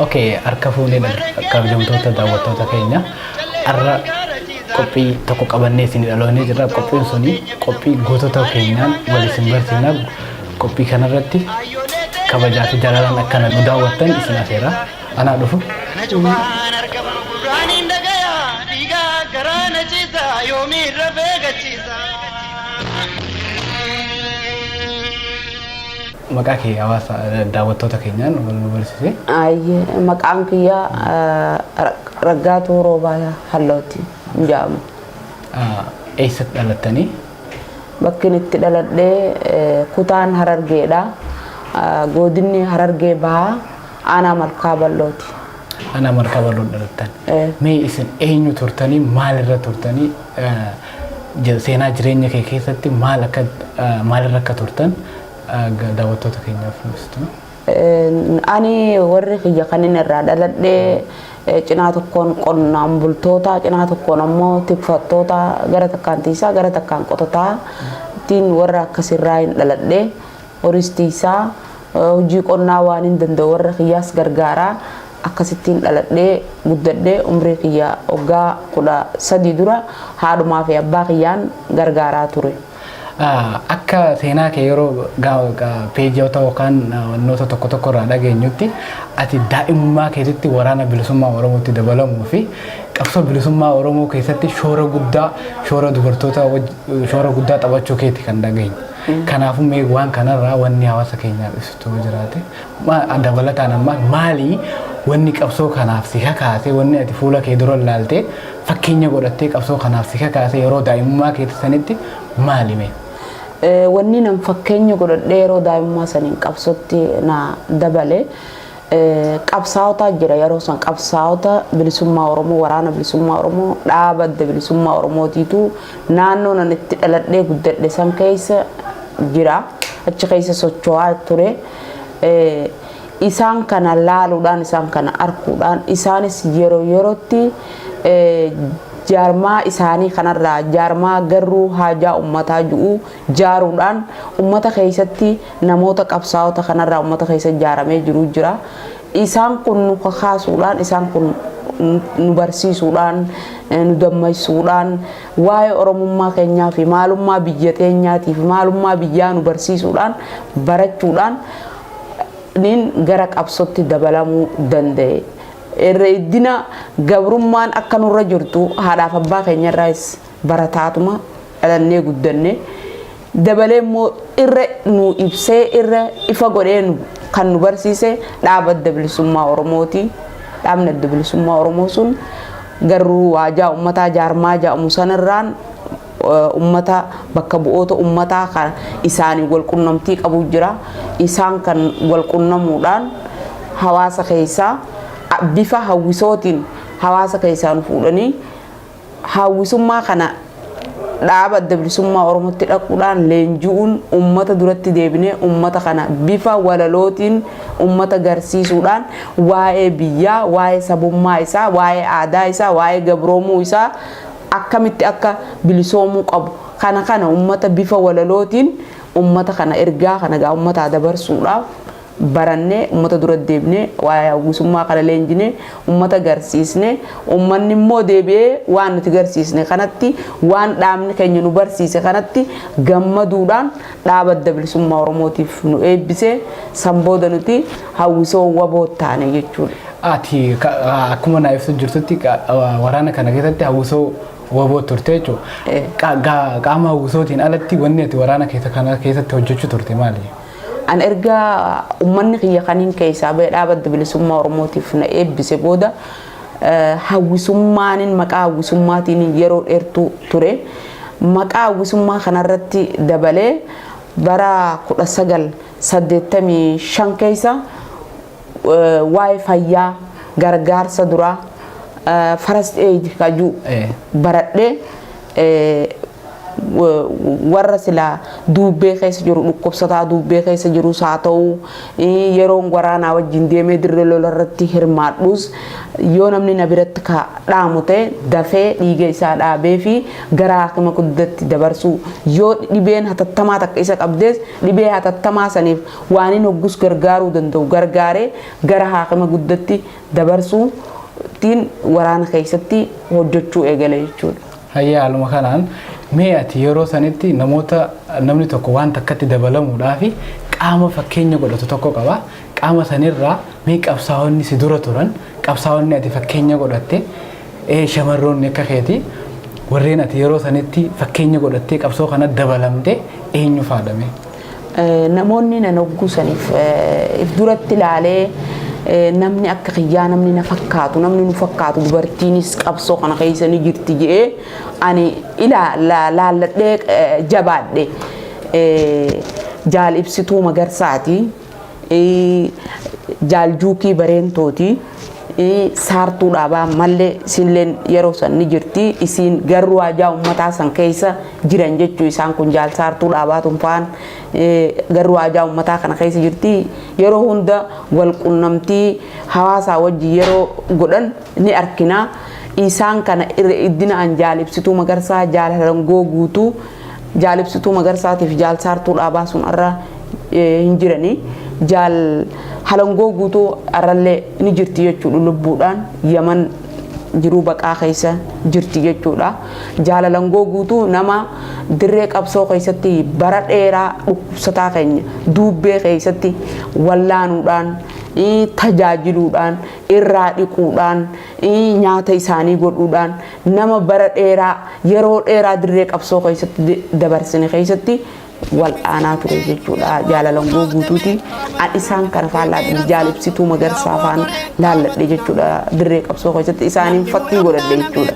Okay, harka fuunee kabajamtoota daawwattoota keenya har'a qophii tokko qabannee isin dhaloonnee jirra. Qophiin suni qophii gootota keenyaan wal isin barsiisna. Qophii kanarratti kabajaa fi jaalalaan akka nu daawwattan isin afeera. Anaa dhufu. Maqaa kee hawaasa daawwattoota keenyaan wal barsiisee. Maqaan kiyya Raggaatu Roobaa Hallooti jedhama. Eessatti dhalattanii? Bakki itti dhaladhee kutaan Harargeedha. Godinni Harargee bahaa aanaa Malkaa Ballooti. Aanaa Malkaa Balloo dhalattan. Mee isin eenyu turtanii maalirra turtanii seenaa jireenya kee keessatti maalirra akka turtan daawwattoota keenyaaf ibsitu? Ani warri kiyya kanin irraa dhaladhee cinaa tokkoon qonnaan bultoota, cinaa tokkoon ammoo tikfattoota, gara takkaan tiisaa, gara takkaan qototaa ittiin warra akkasirraa hin dhaladhee horistiisaa hojii qonnaa waan hin danda'u warra kiyyaas gargaaraa akkasittiin dhaladhee guddadhee umrii kiyya waggaa 13 dura haadhumaa fi abbaa kiyyaan gargaaraa ture. Akka seenaa kee yeroo peejiyoota yookaan wantoota tokko tokko irraa dhageenyutti ati daa'imummaa keessatti waraana bilisummaa Oromootti dabalamuu fi qabsoo bilisummaa Oromoo keessatti shoora dubartoota shoora guddaa taphachuu keeti kan dhageenyu. Kanaafuu mee waan kanarraa wanni hawaasa keenyaaf ibsitu jiraate dabalataan ammaa maali wanni qabsoo kanaaf si kakaase wanni ati fuula kee dura ilaaltee fakkeenya godhattee qabsoo kanaaf si kakaase yeroo daa'imummaa keessanitti maali mee? Wanni nam fakkeenya godhadhee yeroo daa'imummaa saniin qabsootti na dabale qabsaa'ota jira yeroo san qabsaa'ota bilisummaa Oromoo waraana bilisummaa Oromoo dhaaba adda bilisummaa Oromootiitu naannoo nan itti dhaladhee guddadhe san keessa jira achi keessa socho'aa ture. Isaan kana laaluudhaan isaan kana arguudhaan isaanis yeroo yerootti jaarmaa isaanii kanarraa jaarmaa garuu haajaa ummataa ju'u jaaruudhaan ummata keessatti namoota qabsaa'ota kanarraa ummata keessa jaaramee jiru jira. Isaan kun nu kakaasuudhaan isaan kun nu barsiisuudhaan nu dammaqsuudhaan waa'ee Oromummaa keenyaa fi maalummaa biyya teenyaatii fi maalummaa biyyaa nu barsiisuudhaan barachuudhaan nin gara qabsootti dabalamuu danda'e. Irreeddina gabrummaan akka nurra jirtu haadhaaf abbaa keenyarraas barataatuma dhalannee guddanne dabalee immoo irra nu ibsee irra ifa godhee kan nu barsiise dhaaba adda bilisummaa Oromooti. Dhaabni adda bilisummaa Oromoo sun garuu waajaa ummataa jaarmaa jedhamu sanarraan ummata bakka bu'oota ummataa kan isaanii wal qunnamtii qabu jira. Isaan kan wal qunnamuudhaan hawaasa keessaa bifa hawwisootiin hawaasa keessaan fuudhanii hawwisummaa kana dhaaba adda bilisummaa Oromootti dhaquudhaan leenji'uun ummata duratti deebinee ummata kana bifa walalootiin ummata garsiisuudhaan waa'ee biyyaa, waa'ee sabummaa isaa, waa'ee aadaa isaa, waa'ee gabroomuu isaa akkamitti akka bilisoomuu qabu kana ummata bifa walalootiin ummata kana ergaa kana gaa ummata dabarsuudhaaf barannee ummata dura deebinee waa'ee hawwisummaa kana leenjinee ummata garsiisne ummanni immoo deebi'ee waan nuti garsiisne kanatti waan dhaabni keenya nu barsiise kanatti gammaduudhaan dhaaba adda bilisummaa Oromootiif nu eebbisee sanbooda nuti hawwisoo waboo taane jechuudha. Ati akkuma naa ibsu jirtutti waraana kana keessatti hawwisoo waboo turte jechuudha. Qaama hawwisootiin alatti wanni ati waraana kana keessatti hojjechuu turte maali? An erga ummanni kiyya kaniin keessaa ba'ee dhaaba adda bilisummaa Oromootiif na eebbise booda hawwisummaanin maqaa hawwisummaatiin yeroo dheertuu ture. Maqaa hawwisummaa kanarratti dabalee bara 1985 keessa waa'ee fayyaa gargaarsa duraa first aid kajuu baradhee warra sila dubbee keessa jiru dhukkubsataa dubbee keessa jiru haa ta'u yeroon waraanaa wajjin deemee dirree lolarratti hirmaadhus yoo namni na biratti ka dhaamu ta'e dafee dhiiga isaa dhaabee fi gara hakima guddatti dabarsuu yoo dhibeen hatattamaa takka isa qabdees dhibee hatattamaa saniif waan inni hoggus gargaaruu danda'u gargaaree gara hakima guddatti dabarsuu tiin waraana keessatti hojjechuu eegale jechuudha. Hayya haaluma kanaan mee ati yeroo sanitti namni tokko waan takkatti dabalamuudhaaf qaama fakkeenya godhatu tokko qaba. Qaama sanirraa mee qabsaa'onni si dura turan qabsaa'onni ati fakkeenya godhatte shamarroonni akka keeti warreen ati yeroo sanitti fakkeenya godhattee qabsoo kana dabalamte eenyu faadhame? Namoonni nan hoggusaniif if duratti ilaalee namni akka kiyyaa namni na fakkaatu namni nu fakkaatu dubartiinis qabsoo kana keessa ni jirti jedhee ani laalladhee jabaadhe jaal ibsituu magarsaati jaal juukii bareentooti saartuu dhaabaa mallee isinleen yeroo san ni jirti isin garuu waajaa ummataa san keessa jiran jechuu isaan kun jaal saartuu dhaabaa tunfaan garuu waajaa ummataa kana keessa jirti yeroo hunda wal qunnamtii hawaasaa wajji yeroo godhan ni arkina isaan kana iddina an jaalibsituu magarsaa jaalalangoo guutuu jaalibsituu magarsaatiif jaal saartuu dhaabaa sun irra hin jirani jaal halangoo guutuu arrallee ni jirti jechuudha lubbuudhaan yaman jiruu baqaa keessa jirti jechuudha jaalalangoo guutuu nama dirree qabsoo keessatti bara dheeraa dhukkubsataa keenya dubbee keessatti wallaanuudhaan tajaajiluudhaan irraa dhiquudhaan nyaata isaanii godhuudhaan nama bara dheeraa yeroo dheeraa dirree qabsoo keessatti dabarsine keessatti wal aanaa ture jechuudha jaalalangoo guutuuti an isaan kana faalladhe jaalibsituu magarsaa faan laalladhe jechuudha dirree qabsoo keessatti isaaniin fakkii godhadhe jechuudha.